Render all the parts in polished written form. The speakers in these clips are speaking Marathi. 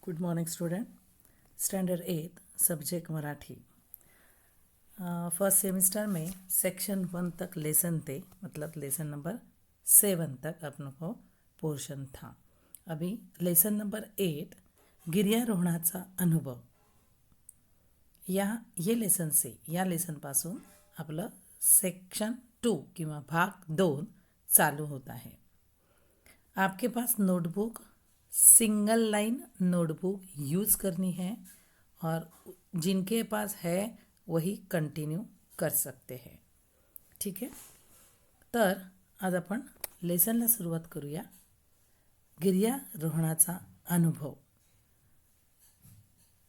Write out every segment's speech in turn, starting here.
Good morning student. Standard 8 subject Marathi. First semester में सेक्शन 1 तक लेसन थे, मतलब लेसन नंबर 7 तक अपन को पोर्शन था. अभी लेसन नंबर 8 गिर्यारोहणाचा अनुभव ये लेसन से या लेसनपासून आपलं सेक्शन 2 किंवा भाग 2 चालू होता है. आपके pass notebook single line notebook use करनी है और जिनके पास है वही कंटिन्यू कर सकते हैं. ठीक आहे. तर आज आपण लेसनला सुरुवात करूया. गिर्यारोहणाचा अनुभव.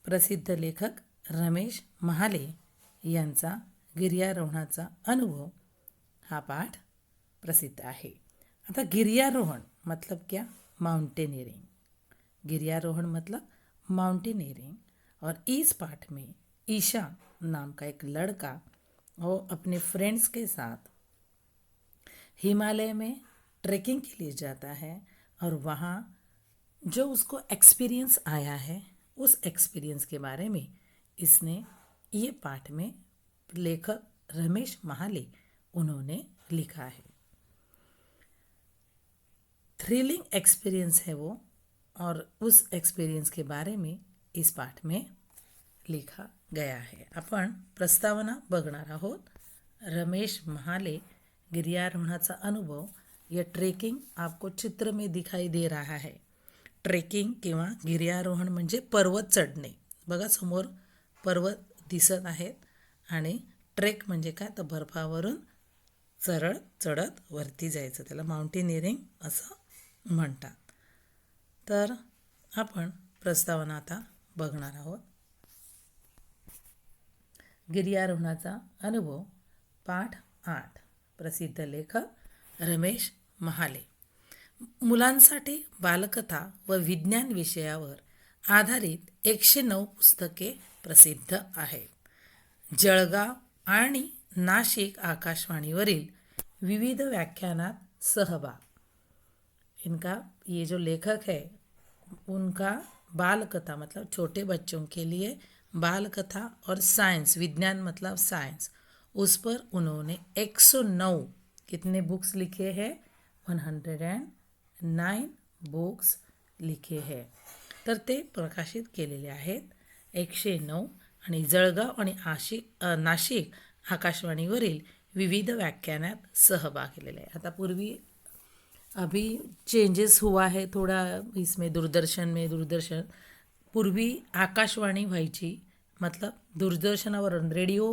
प्रसिद्ध लेखक रमेश महाले यांचा गिर्यारोहणाचा अनुभव हा पाठ प्रसिद्ध आहे. आता गिर्यारोहण मतलब क्या? माउंटेनियरिंग. गिर्यारोहण मतलब माउंटेनियरिंग. और इस पाठ में ईशा नाम का एक लड़का वो अपने फ्रेंड्स के साथ हिमालय में ट्रैकिंग के लिए जाता है और वहाँ जो उसको एक्सपीरियंस आया है उस एक्सपीरियंस के बारे में इसने ये पाठ में लेखक रमेश महाले उन्होंने लिखा है. थ्रिलिंग एक्सपीरियंस है वो और उस एक्सपीरियंस के बारे में इस पाठ में लिखा गया है. आपण प्रस्तावना बघणार आहोत. रमेश महाले गिर्यारोहणाचा अनुभव. यह ट्रेकिंग आपको चित्र में दिखाई दे रहा है. ट्रेकिंग किंवा गिर्यारोहण म्हणजे पर्वत चढणे. बघा समोर पर्वत दिसत आहेत आणि ट्रेक म्हणजे काय तर बर्फावरून चढत वरती जायचं, त्याला माउंटेनियरिंग असं म्हणतात. तर आपण प्रस्तावना आता बघणार आहोत. गिर्यारोहणाचा अनुभव पाठ 8. प्रसिद्ध लेखक रमेश महाले. मुलांसाठी बालकथा व विज्ञान विषयावर आधारित 109 पुस्तके प्रसिद्ध आहेत. जळगाव आणि नाशिक आकाशवाणीवरील विविध व्याख्यानात सहभाग. इनका ये जो लेखक है उनका बाल कथा मतलब छोटे बच्चों के लिए बाल कथा और साइंस, विज्ञान मतलब साइंस, उस पर उन्होंने 109 कितने बुक्स लिखे हैं? 109 बुक्स लिखे हैं. तर ते प्रकाशित केलेले आहेत 109 आणि जळगाव आणि नाशिक आकाशवाणीवरील विविध व्याख्यानात सहभाग केलेला आहे. आता पूर्वी अभी चेंजेस हुआ है थोड़ा इसमें दूरदर्शन पूर्वी आकाशवाणी व्हायची, मतलब दूरदर्शनावरून रेडिओ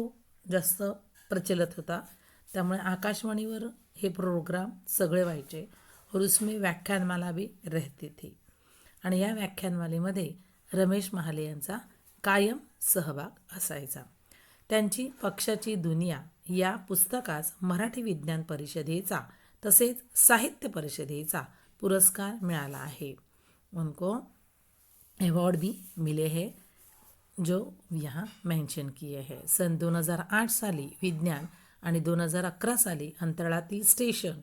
जास्त प्रचलित होता, त्यामुळे आकाशवाणीवर हे प्रोग्राम सगळे व्हायचे और उसमें व्याख्यानमाला भी रहती थी. आणि या व्याख्यानमालेमध्ये रमेश महाले यांचा कायम सहभाग असायचा. त्यांची पक्षाची दुनिया या पुस्तकास मराठी विज्ञान परिषदेचा तसेच साहित्य परिषदेचा पुरस्कार मिळाला आहे. उनको अवार्ड भी मिले हैं जो यहाँ मेंशन किए हैं. सन 2008 साली विज्ञान आणि 2011 साली अंतराळातील स्टेशन,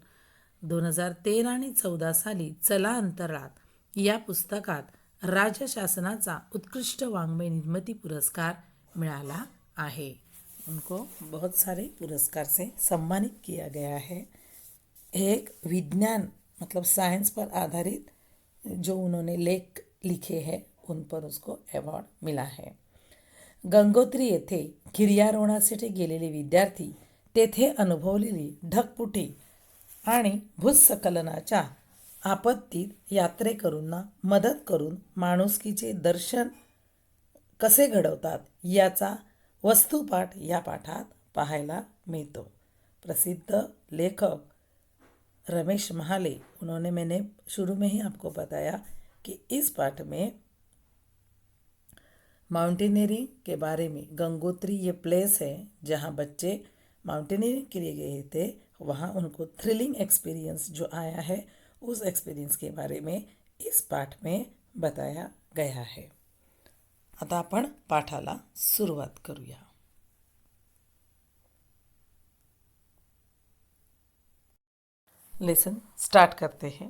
2013 आणि 14 साली चला अंतराळात या पुस्तकात राज्य शासनाचा उत्कृष्ट वाङ्मय निर्मिती पुरस्कार मिळाला आहे. उनको बहुत सारे पुरस्कार से सम्मानित किया गया है. एक विज्ञान मतलब साइंस पर आधारित जो उन्होंने लेख लिखे हैं उन पर उसको अवॉर्ड मिला है. गंगोत्री येथे गिर्यारोहणासाठी गेलेले विद्यार्थी तेथे अनुभवलेली ढगफुटी आणि भूस्खलनाच्या आपत्तीत यात्रेकरूंना मदत करून माणुसकीचे दर्शन कसे घडवतात याचा वस्तुपाठ या पाठात पाहायला मिळतो. प्रसिद्ध लेखक रमेश महाले उन्होंने, मैंने शुरू में ही आपको बताया कि इस पाठ में माउंटेनियरिंग के बारे में, गंगोत्री ये प्लेस है जहाँ बच्चे माउंटेनियरिंग के लिए गए थे, वहाँ उनको थ्रिलिंग एक्सपीरियंस जो आया है उस एक्सपीरियंस के बारे में इस पाठ में बताया गया है. आता आपण पाठाला सुरुवात करूया. लेसन स्टार्ट करते हैं.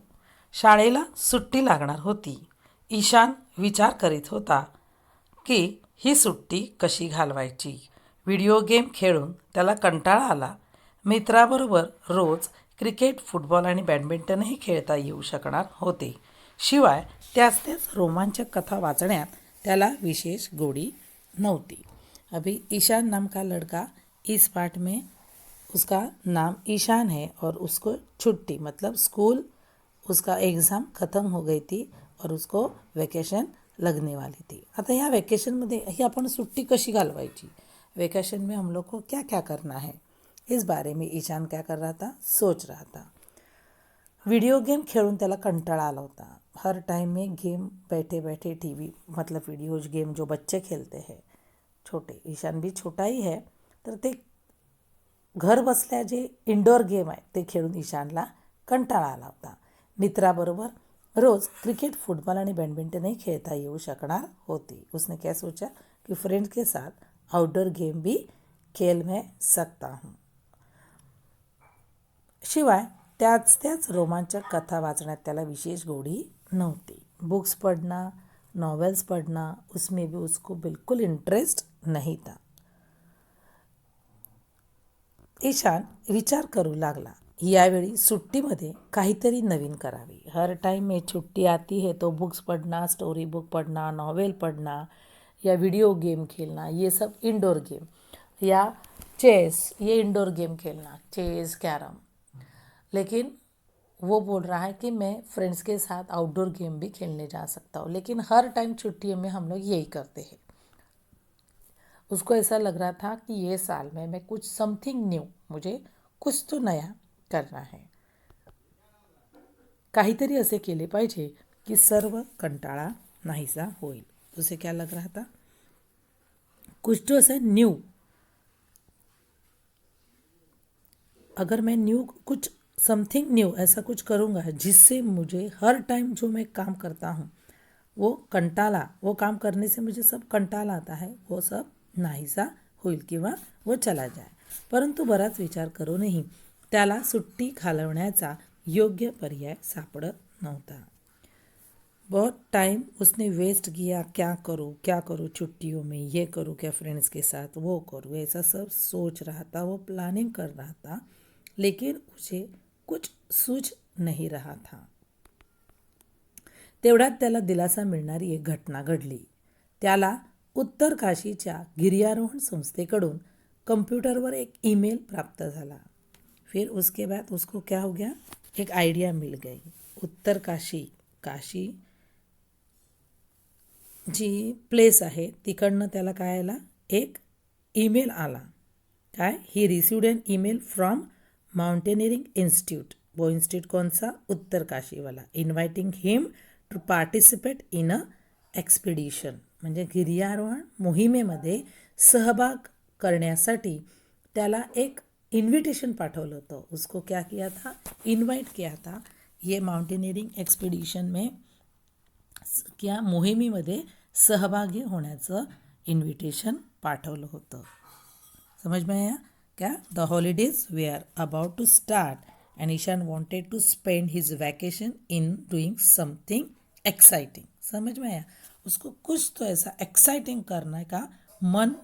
शाळेला सुट्टी लागणार होती. ईशान विचार करीत होता की ही सुट्टी कशी घालवायची. व्हिडिओ गेम खेळून त्याला कंटाळा आला. मित्राबरोबर रोज क्रिकेट, फुटबॉल आणि बॅडमिंटनही खेळता येऊ शकणार होते. शिवाय त्याच रोमांचक कथा वाचण्यात त्याला विशेष गोडी नव्हती. अभी ईशान नाम का लड़का इस पार्ट में उसका नाम ईशान है और उसको छुट्टी मतलब स्कूल उसका एग्ज़ाम ख़त्म हो गई थी और उसको वेकेशन लगने वाली थी. आता ह्या वेकेशनमध्ये ही आपण सुट्टी कशी घालवायची, वेकेशन में हम लोग को क्या क्या करना है, इस बारे में ईशान क्या कर रहा था, सोच रहा था. वीडियो गेम खेलून त्याला कंटाळा आला होता. हर टाइम में गेम बैठे बैठे टीवी मतलब वीडियोज गेम जो बच्चे खेलते हैं छोटे, ईशान भी छोटा ही है, तर ते घर बसल्या जे इंडोर गेम आहे ते खेळून ईशानला कंटाळा आला होता. मित्राबरोबर रोज क्रिकेट, फुटबॉल आणि बॅडमिंटनही खेळता येऊ शकणार होती. उसने क्या सोचा कि फ्रेंड्स के साथ आउटडोर गेम भी खेल में सकता हूँ. शिवाय त्याच रोमांचक कथा वाचण्यात त्याला विशेष गोडी नव्हती. बुक्स पढ़ना, नॉवेल्स पढ़ना उसमें भी उसको बिल्कुल इंटरेस्ट नहीं था. ईशान विचार करू लागला, यावेळी सुट्टीमध्ये काहीतरी नवीन करावे. हर टाइम में छुट्टी आती है तो बुक्स पढ़ना, स्टोरी बुक पढ़ना, नॉवेल पढ़ना या वीडियो गेम खेलना, ये सब इंडोर गेम, या चेस, ये इंडोर गेम खेलना, चेस, कैरम. लेकिन वो बोल रहा है कि मैं फ्रेंड्स के साथ आउटडोर गेम भी खेलने जा सकता हूँ, लेकिन हर टाइम छुट्टियों में हम लोग यही करते हैं. उसको ऐसा लग रहा था कि ये साल में मैं कुछ समथिंग न्यू, मुझे कुछ तो नया करना है, काहीतरी असे केले पाहिजे की सर्व कंटाळा नाहीसा होईल. उसे क्या लग रहा था, कुछ तो ऐसा न्यू, अगर मैं न्यू कुछ समथिंग न्यू ऐसा कुछ करूँगा जिससे मुझे हर टाइम जो मैं काम करता हूँ वो कंटाळा, वो काम करने से मुझे सब कंटाळा आता है, वो सब नाहीसा होईल किंवा वो चला जाए. परंतु बराच विचार करूनही त्याला सुट्टी घालवण्याचा योग्य पर्याय सापडत नव्हता. बहुत टाइम उसने वेस्ट किया, क्या करूँ छुट्टियों में, ये करूँ क्या फ्रेंड्स के साथ, वो करूँ, ऐसा सब सोच रहा था, वो प्लानिंग कर रहा था, लेकिन उसे कुछ सूझ नहीं रहा था. तेवढ्यात त्याला दिलासा मिळणारी एक घटना घडली. त्याला उत्तर काशीच्या गिर्यारोहण संस्थेकडून कंप्यूटरवर एक ईमेल प्राप्त झाला. फिर उसके बाद उसको क्या हो गया, एक आइडिया मिल गई. उत्तर काशी जी प्लेस आहे तिकडनं त्याला काय आला, एक ईमेल आला. काय, ही received an email from mountaineering institute. वो इन्स्टिट्यूट कौन सा, उत्तर काशीवाला. Inviting him to participate in a expedition, म्हणजे गिर्यारोहण मोहिमेमध्ये सहभाग करण्यासाठी त्याला एक इन्विटेशन पाठवलं होतं. उसको क्या किया था, इन्वाइट किया था ये माउंटेनियरिंग एक्सपिडिशन में, क्या मोहिमेमध्ये सहभागी होण्याचं इन्विटेशन पाठवलं होतं. समझ में आया क्या. The holidays were about to start and Ishan wanted to spend his vacation in doing something exciting. समझ में आया, उसको कुछ तो ऐसा एक्साइटिंग करने का मन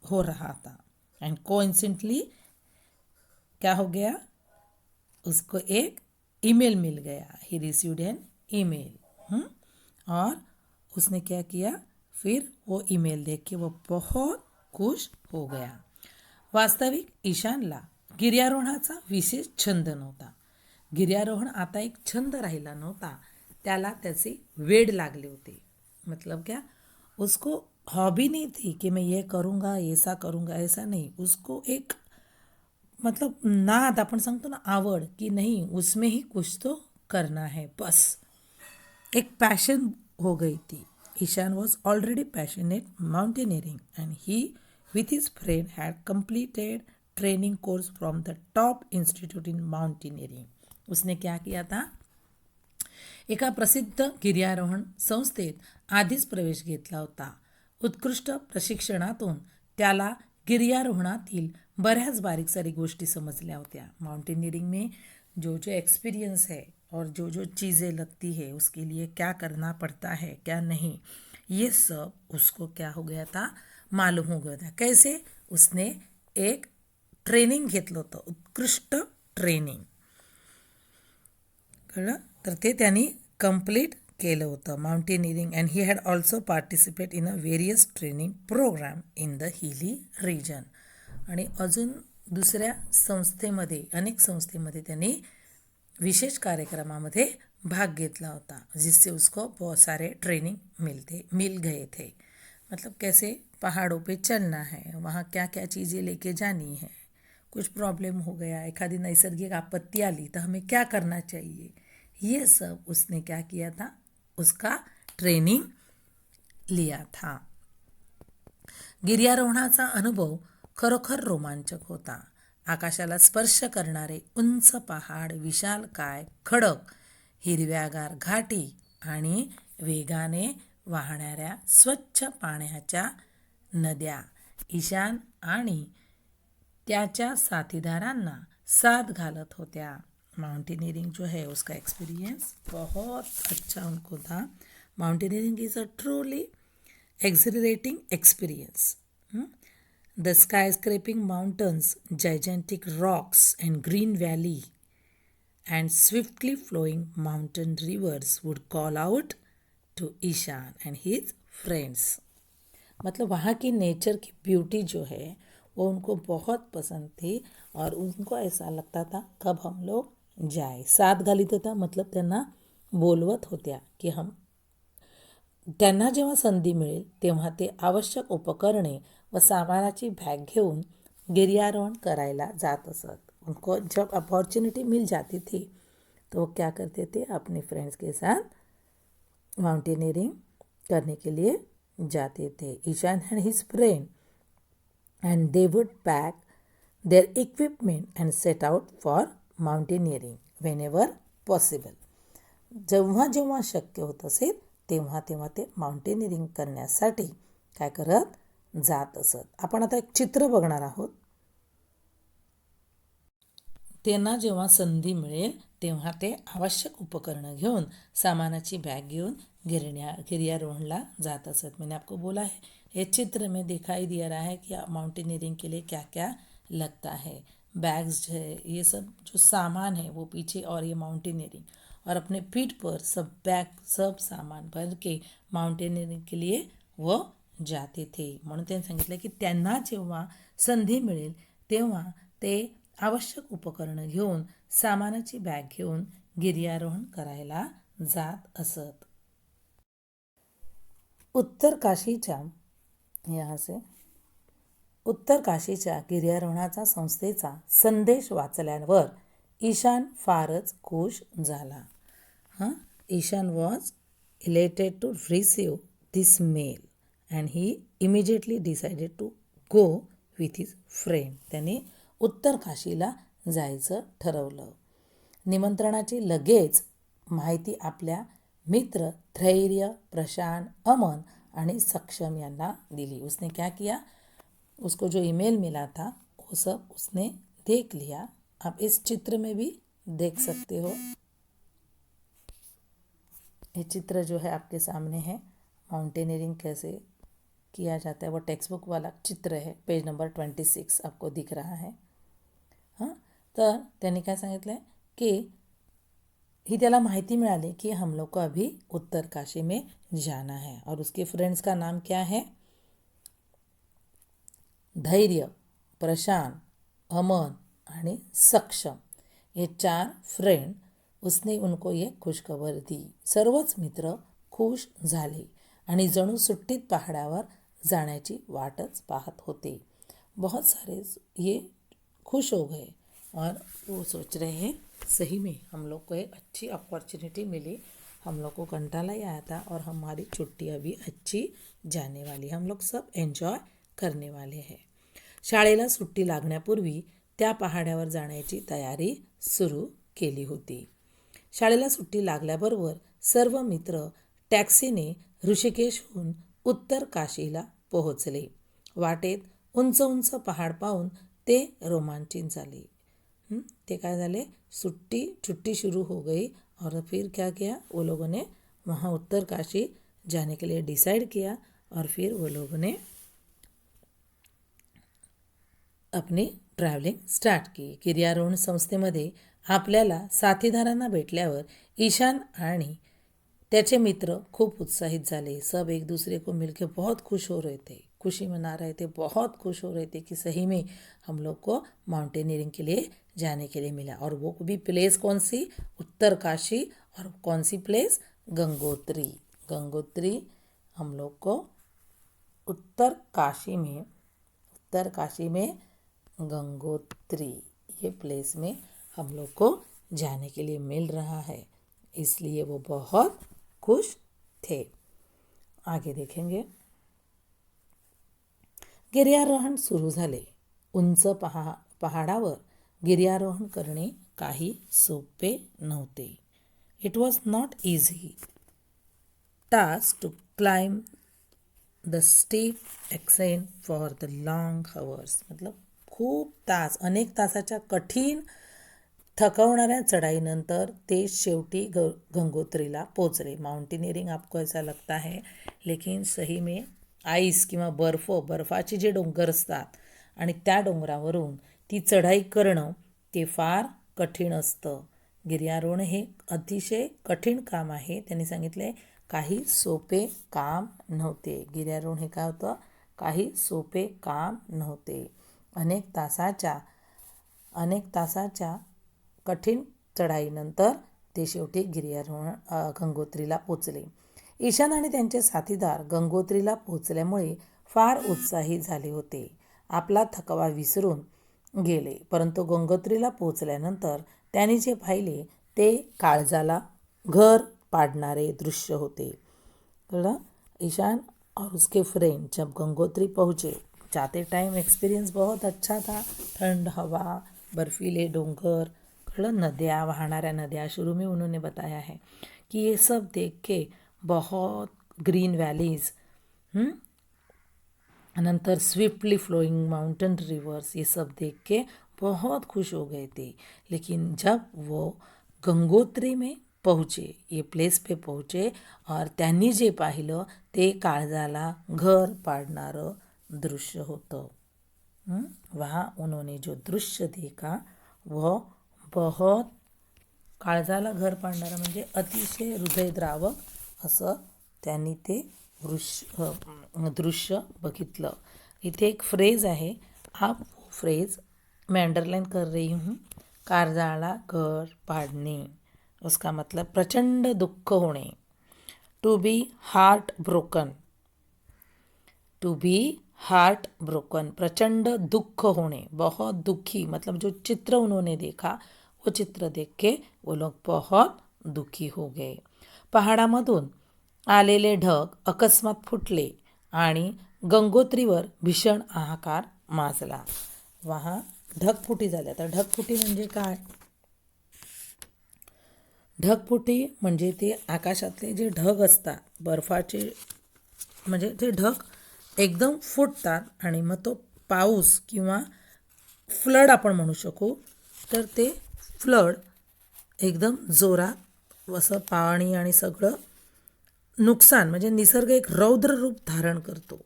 हो रहा था. एंड कोइंसिडेंटली क्या हो गया, उसको एक email mill Gaya. He received an email. और उसने क्या किया, फिर वो ईमेल देख के वो बहुत खुश हो गया. वास्तविक ईशानला गिर्यारोहणाचा विशेष छंद नव्हता. गिर्यारोहण आता एक छंद राहिला नव्हता, त्याला त्याचे वेड लागले होते. मतलब क्या, उसको हॉबी नहीं थी कि मैं ये करूँगा, ऐसा करूँगा, ऐसा नहीं. उसको एक मतलब नाद, आपण सांगतो ना आवड, की नहीं उसमें ही कुछ तो करना है बस. एक पैशन हो गई थी. Ishan was already passionate mountaineering and he with his friend had completed training course from the top institute in mountaineering. उसने क्या किया था, एका प्रसिद्ध गिर्यारोहण संस्थेत आधीच प्रवेश घेतला होता. उत्कृष्ट प्रशिक्षणातून त्याला गिर्यारोहणातील बऱ्याच बारीक सारी गोष्टी समजल्या होत्या. माउंटेनियरिंग में जो एक्सपीरियंस है और जो चीज़ें लगती है उसके लिए क्या करना पड़ता है क्या नहीं, ये सब उसको क्या हो गया था, मालूम हो गया था. कैसे? उसने एक ट्रेनिंग घेतलं होतं, उत्कृष्ट ट्रेनिंग. कळलं? तर ते त्यांनी कंप्लीट केलं होतं mountaineering. And he had also participate in a various training programme in the hilly region. आणि अजून दुसऱ्या संस्थेमध्ये, अनेक संस्थेमध्ये त्यांनी विशेष कार्यक्रमामध्ये भाग घेतला होता, जिससे उसको बहुत सारे ट्रेनिंग मिल गए थे. मतलब कैसे पहाड़ों पे चलना है, वहाँ क्या क्या चीज़ें लेके जानी है, कुछ प्रॉब्लम हो गया, एखादी नैसर्गिक आपत्ति आली तो हमें क्या करना चाहिए, ये सब उसने क्या किया था, उसका ट्रेनिंग लिया था. गिर्यारोहणाचा अनुभव खरोखर रोमांचक होता. आकाशाला स्पर्श करणारे उंच पहाड, विशालकाय खडक, हिरव्यागार घाटी आणि वेगाने वाहणाऱ्या स्वच्छ पाण्याच्या नद्या ईशान आणि त्याच्या साथीदारांना साथ घालत होत्या. माउंटेनियरिंग जो है उसका एक्सपीरियंस बहुत अच्छा उनको था. Mountaineering is a truly exhilarating experience. The skyscraping mountains, gigantic rocks, and green valley, and swiftly flowing mountain rivers would call out to Ishan and his friends. मतलब वहाँ की नेचर की ब्यूटी जो है वो उनको बहुत पसंद थी और उनको ऐसा लगता था कब हम लोग जाए. साथ घालीत होता मतलब त्यांना बोलवत होत्या की हम. त्यांना जेव्हा संधी मिळेल तेव्हा ते आवश्यक उपकरणे व सामानाची बॅग घेऊन गिर्यारोहण करायला जात असत. उनको जब अपॉर्चुनिटी मिल जाती थी तो वो क्या करते थे, अपने फ्रेंड्स के साथ माउंटेनियरिंग करने के लिए जाते थे. Ishan and his friend and they would pack their equipment and set out for mountaineering whenever possible. जेव्हा जेव्हा शक्य होत असेल तेव्हा तेव्हा ते माउंटेनिअरिंग करण्यासाठी काय करत जात असत. आपण आता एक चित्र बघणार आहोत. त्यांना जेव्हा संधी मिळेल तेव्हा ते आवश्यक उपकरणं घेऊन, सामानाची बॅग घेऊन गिर्यारोहणला जात असत. मैंने आपको बोला है, ये चित्र में दिखाई दे रहा है कि माउंटेनियरिंग के लिए क्या क्या लगता है. बैग्स है, ये सब जो सामान है वो पीछे, और ये माउंटेनियरिंग, और अपने पीठ पर सब बैग, सब सामान भर के माउंटेनियरिंग के लिए वो जाते थे. म्हणून त्यांनी सांगितलं की त्यांना जेव्हा संधी मिळेल तेव्हा ते आवश्यक उपकरणं घेऊन, सामानाची बॅग घेऊन गिर्यारोहण करायला जात असत. उत्तर काशीच्या गिर्यारोहणाचा संस्थेचा संदेश वाचल्यावर ईशान फारच खुश झाला. Ishan was elated to receive this mail and he immediately decided to go with his friend. त्याने उत्तर काशीला जायचं ठरवलं. निमंत्रणाची लगेच माहिती आपल्या मित्र धैर्य, प्रशांत, अमन आणि सक्षम यांना दिली. उसने क्या किया, उसको जो ईमेल मिला था वो सब उसने देख लिया. आप इस चित्र में भी देख सकते हो. ये चित्र जो है आपके सामने है. माउंटेनियरिंग कैसे किया जाता है वो टेक्स्ट बुक वाला चित्र है. पेज नंबर 26 आपको दिख रहा है. तर त्यांनी काय सांगितलं आहे की ही त्याला माहिती मिळाली कि हम लोग को अभी उत्तर काशी में जाना है. और उसके फ्रेंड्स का नाम क्या है, धैर्य, प्रशांत, अमन आणि सक्षम. ये 4 फ्रेंड उसने उनको ये खुशखबर दी. सर्वच मित्र खुश झाले आणि जणू सुट्टीत पहाडावर जाण्याची वाटच पाहत होते. बहुत सारे ये खुश हो गए और वो सोच रहे हैं सही में हम लोग को एक अच्छी अपॉर्चुनिटी मिली. हम लोग को कंटाला ही आया था और हमारी छुट्टी अभी अच्छी जाने वाली, हम लोग सब एन्जॉय करने वाले हैं. शाळेला सुट्टी लागण्यापूर्वी त्या पहाड्यावर जाण्याची तयारी सुरू केली होती. शाळेला सुट्टी लागल्याबरोबर सर्व मित्र टॅक्सीने ऋषिकेशहून उत्तर काशीला पोहोचले. वाटेत उंच उंच पहाड पाहून ते रोमांचित झाले. ते काय झाले, छुट्टी शुरू हो गई और फिर क्या किया वो लोगों ने वहाँ उत्तर काशी जाने के लिए डिसाइड किया और फिर वो लोगों ने आपली ट्रॅव्हलिंग स्टार्ट की. गिर्यारोहण संस्थेमध्ये आपल्याला साथीदारांना भेटल्यावर ईशान आणि त्याचे मित्र खूप उत्साहित झाले. सब एक दूसरे को मिलके बहुत खुश हो रहे थे, खुशी मना रहे थे, बहुत खुश हो रहे थे कि सही में हम लोग को माउंटेनियरिंग के लिए जाने के लिए मिला. और वो भी प्लेस कौन सी? उत्तरकाशी. और कौन सी प्लेस? गंगोत्री. गंगोत्री हम लोग को उत्तरकाशी में गंगोत्री ये प्लेस में हम लोग को जाने के लिए मिल रहा है, इसलिए वो बहुत खुश थे. आगे देखेंगे. गिर्यारोहण सुरू झाले. उंच पहाडावर गिर्यारोहण करणे काही सोपे नव्हते. It was not easy task to climb the steep ascent for the long hours. मतलब खूप तास, अनेक तासाच्या कठीण थकवणाऱ्या चढाईनंतर ते शेवटी गंगोत्रीला पोचले. माउंटेनियरिंग आपको ऐसा लगता है, लेकिन सही में आईस किंवा बर्फाचे जे डोंगर असतात आणि त्या डोंगरावरून ती चढाई करणं ते फार कठीण असतं. गिर्यारोहण हे अतिशय कठीण काम आहे. त्यांनी सांगितले काही सोपे काम नव्हते. गिर्यारोहण हे काय होतं? काही सोपे काम नव्हते. अनेक तासाच्या कठीण चढाईनंतर ते शेवटी गंगोत्रीला पोचले. ईशान आणि त्यांचे साथीदार गंगोत्रीला पोचल्यामुळे फार उत्साही झाले होते. आपला थकवा विसरून गेले. परंतु गंगोत्रीला पोचल्यानंतर त्यांनी जे पाहिले ते काळजाला घर पाडणारे दृश्य होते. कळलं? ईशान और उसके फ्रेंड जब गंगोत्री पहुँचे, जाते टाइम एक्सपीरियंस बहुत अच्छा था. ठंड हवा, बर्फीले डोंगर, नदियाँ, वहानाऱ्या नदियाँ. शुरू में उन्होंने बताया है कि ये सब देख के बहुत ग्रीन वैलीज, अनंतर स्विफ्टली फ्लोइंग माउंटेन रिवर्स, ये सब देख के बहुत खुश हो गए थे. लेकिन जब वो गंगोत्री में पहुँचे, ये प्लेस पे पहुँचे और त्यांनी जे पाहिलं ते काळजाला घर पाडणारं दृश्य होतं. वहाँ उन्होंने जो दृश्य देखा वह बहुत काळजाला घर पाडणारं म्हणजे अतिशय हृदयद्रावक असं त्यांनी ते दृश्य बघितलं. इथे एक फ्रेज आहे, आप फ्रेज मैं अंडरलाइन कर रही हूँ. काळजाला घर पाडणे, उसका मतलब प्रचंड दुःख होणे. टू बी हार्ट ब्रोकन, प्रचंड दुख होने, बहुत दुखी. मतलब जो चित्र उन्होंने देखा वो चित्र देख के वो लोग बहुत दुखी हो गए. पहाडामधून आलेले ढग अकस्मात फुटले आणि गंगोत्रीवर भीषण हाहाकार माजला. वहाँ ढगफुटी झाली. आता ढगफुटी म्हणजे काय? ढगफुटी म्हणजे ते आकाशातले जे ढग असतात बर्फाचे, म्हणजे ते ढग एकदम फुटतात आणि मग तो पाऊस किंवा फ्लड आपण म्हणू शकू. तर ते फ्लड एकदम जोरात असं पाणी आणि सगळं नुकसान, म्हणजे निसर्ग एक रौद्र रूप धारण करतो.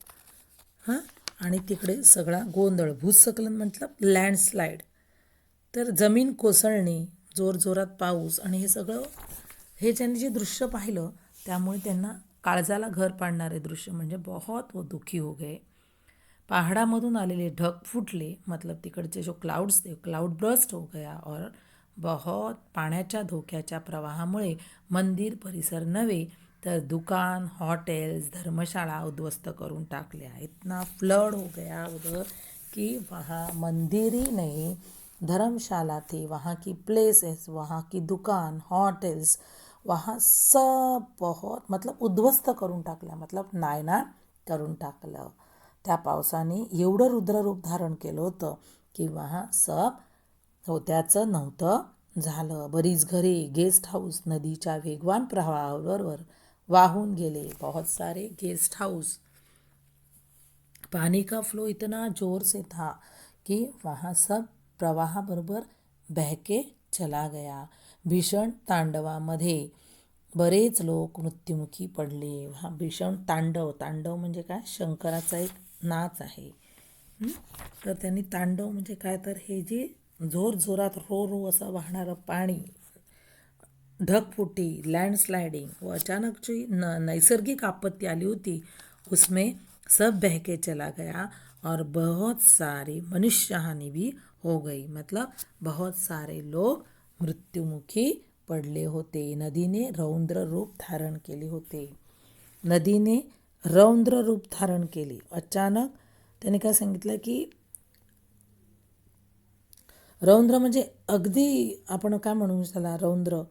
आणि तिकडे सगळा गोंधळ, भूस्खलन मतलब लँडस्लाईड, तर जमीन कोसळणे, जोरजोरात पाऊस आणि हे सगळं, हे ज्यांनी जे दृश्य पाहिलं त्यामुळे त्यांना काळजाला घर पाडणारे दृश्य म्हणजे बहुत वो दुखी हो गए. पहाडामधून आलेले ढग फुटले, मतलब तिकडचे जो क्लाउड्स थे, क्लाउड ब्रस्ट हो गया और बहुत पाण्याच्या धोक्याच्या प्रवाहामुळे मंदिर परिसर नव्हे तर दुकान, हॉटेल्स, धर्मशाळा उद्ध्वस्त करून टाकल्या. इतना फ्लड हो गया उधर कि वहाँ मंदिर ही नहीं, धर्मशाला थी, वहाँ की प्लेसेस, वहाँ की दुकान, हॉटेल्स, वहाँ सब बहुत मतलब उद्ध्वस्त करून टाकल्या, मतलब नायनाट करून टाकलं. त्या पावसाने एवढं रुद्ररूप धारण केलं होतं की वहाँ सब होत्याचं नव्हतं झालं. बरीच घरे, गेस्ट हाऊस नदीच्या वेगवान प्रवाहाबरोबर वाहून गेले. बहुत सारे गेस्ट हाउस, पानी का फ्लो इतना जोर से था कि वहाँ सब प्रवाहाबरोबर बह के चला गया. भीषण तांडवामध्ये बरेच लोक मृत्युमुखी पडले. हा भीषण तांडव म्हणजे काय, शंकराचा एक नाच आहे. हं? तर त्यांनी तांडव म्हणजे काय, तर हे जे जोरात रो रो असं वाहणारं पाणी, ढगफुटी, लैंडस्लाइडिंग व अचानक जो नैसर्गिक आपत्ति आली होती, उसमें सब बह के चला गया और बहुत सारी मनुष्य हानि भी हो गई. मतलब बहुत सारे लोग मृत्युमुखी पडले होते. नदीने रौद्र रूप धारण केले होते. नदीने रौद्र रूप धारण केले. अचानक त्याने काय सांगितलं की रौद्र म्हणजे अगदी आपण काय म्हणू त्याला, रौद्र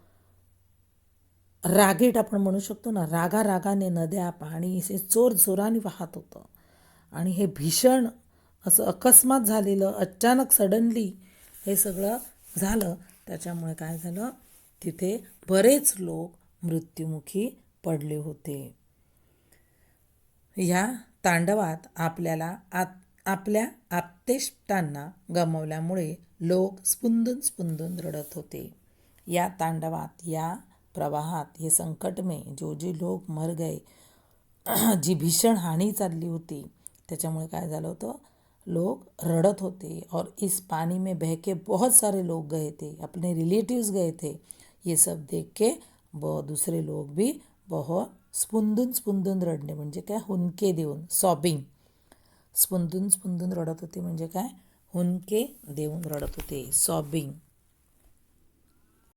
रागीट आपण म्हणू शकतो ना. रागाने नद्या पाणी असे जोराने वाहत होतं. आणि हे भीषण असं अकस्मात झालेलं, अचानक सडनली हे सगळं झालं. त्याच्यामुळे काय झालं, तिथे बरेच लोक मृत्युमुखी पडले होते. या तांडवात आपल्या आप्तेष्टांना गमावल्यामुळे लोक स्पुंदून रडत होते. या तांडवात, या प्रवाहात, ये संकट में जो लोग मर गए, जी भीषण हानी चालली होती, त्याच्यामुळे काय झालं होतं, लोग रडत होते. और इस पानी में बह के बहुत सारे लोग गए थे, अपने रिलेटिव्स गए थे. ये सब देख के दूसरे लोग भी बहुत स्पुंदून रडणे म्हणजे काय, हुंदके देऊन, सॉबिंग. स्पुंदून रडत होते म्हणजे काय, हुंदके देऊन रडत होते, सॉबिंग.